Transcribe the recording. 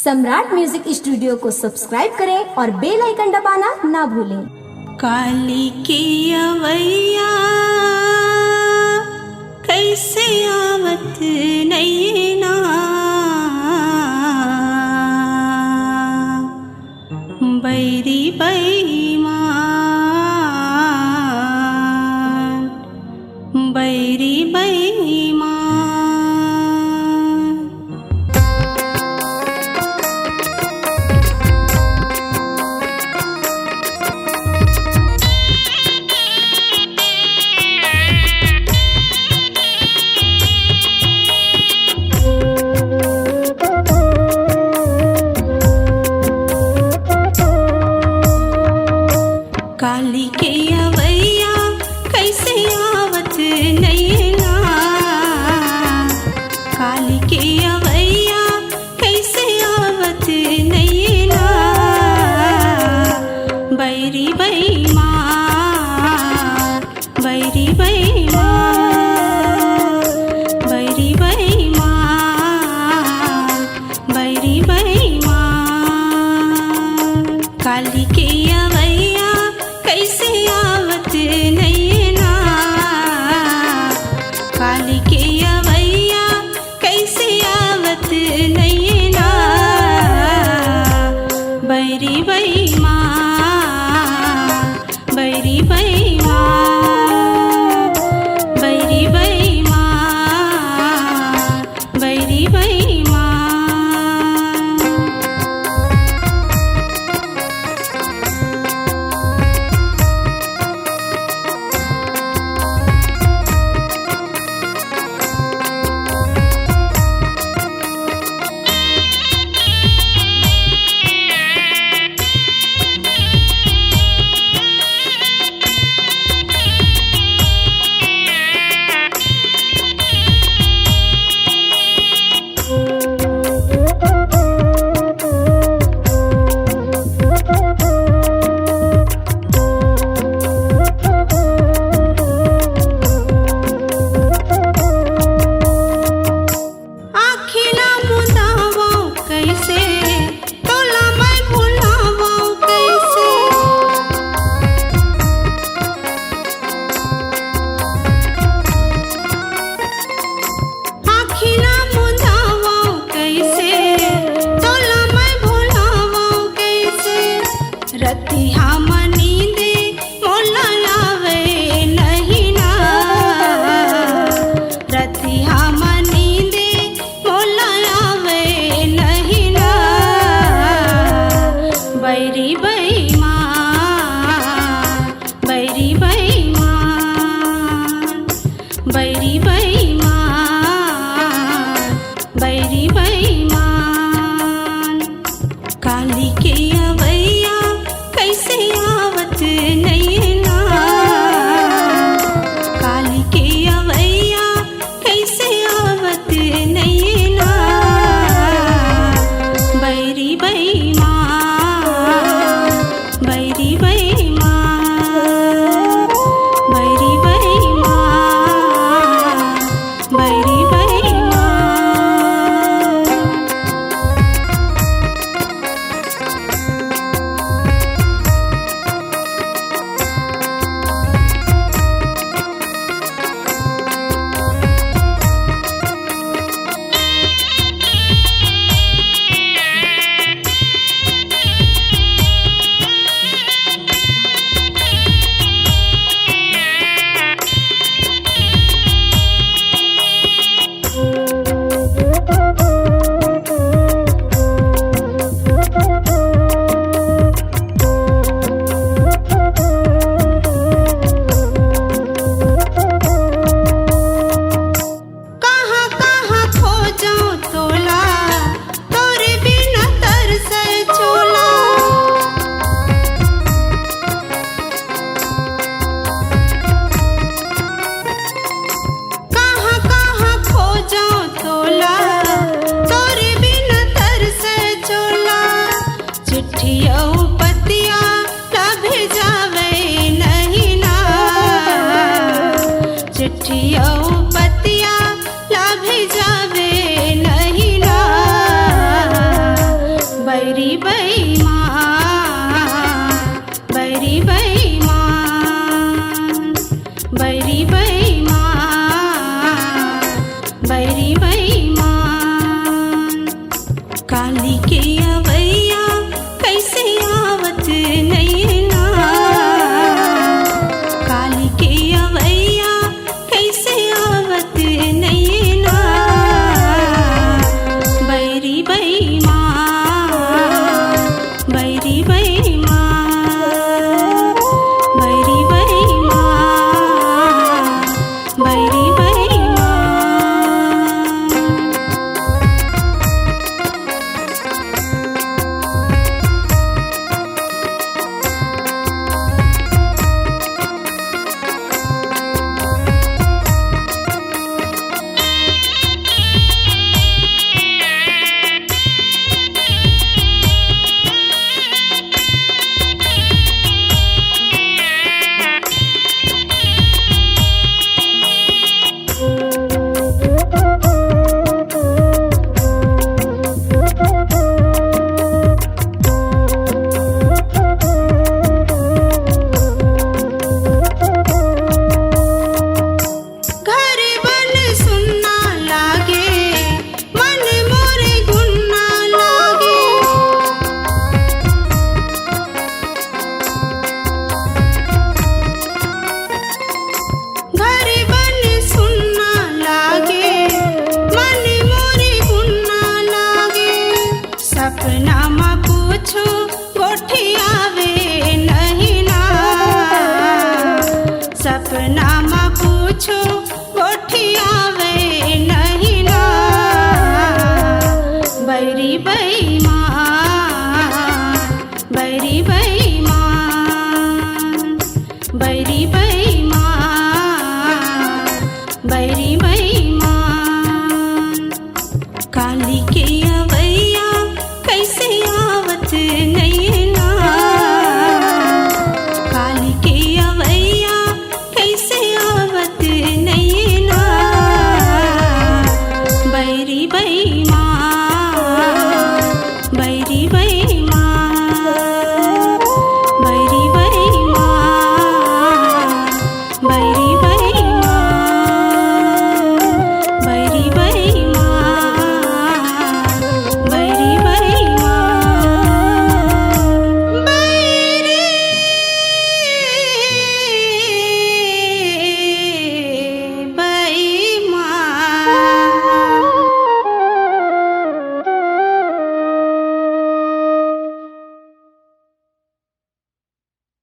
सम्राट music studio को subscribe करें और बेल आइकन दबाना ना भूलें। काली की अवैया कैसे आवत नैना, बैरी बेईमान, बैरी बेईमान। काली के अवैया कैसे आवत नैना, काली के अवैया कैसे आवत नैना, बैरी बेईमान, बैरी बेईमान, बैरी बेईमान, बैरी बेईमान। काली के अवैया कैसे आवत नैना, काली के अवैया कैसे आवत नैना, बैरी बेईमान, बैरी बेईमान, बैरी बेईमान, बैरी बेईमान। बैरी बेईमान, बैरी बेईमान, बैरी बेईमान, बैरी बेईमान। काली के अवैया कैसे आवत नैना, काली के अवैया कैसे आवत नैना। बैरी बेईमान, बैरी बेईमान, बैरी बेईमान, बैरी बेईमान। घर बन सुन्ना लागे, मन मोरे गुन्ना लागे। घर बन सुन्ना लागे, मन मोरे गुन्ना लागे। सपना में पूछो कोठी आवे